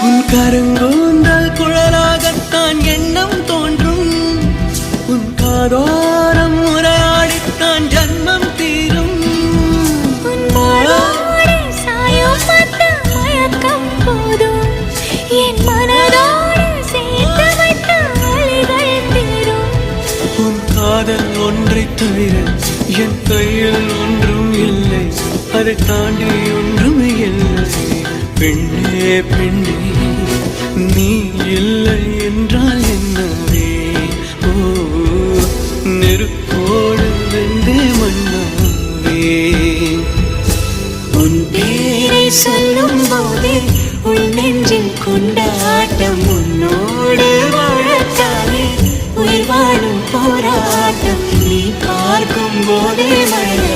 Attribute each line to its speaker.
Speaker 1: உன் கருங்கூந்தல் குழலாகத்தான் எண்ணம் தோன்றும். உன் காதோரம் உரையாடித்தான் ஜன்மம் தீரும்.
Speaker 2: என் மனதோடு சேர்த்து வைத்த வழிகள் தீரும்.
Speaker 1: உன் காதல் ஒன்றை தவிர என் கையில் ஒன்றும் இல்லை, அதை தாண்டி ஒன்றும் இல்லை. பெண்ணே பெண்ணே நீ இல்லை என்றால் என்னவே? ஓ நெருப்போடு வெந்தே மண்ணாவே.
Speaker 2: உன் பேரை சொல்லும் போதே உள் நெஞ்சில் கொண்டாட்டம். உன்னோடு வாழத்தானே உயிர் வாழும் போராட்டம். நீ பார்க்கும் போதே மழை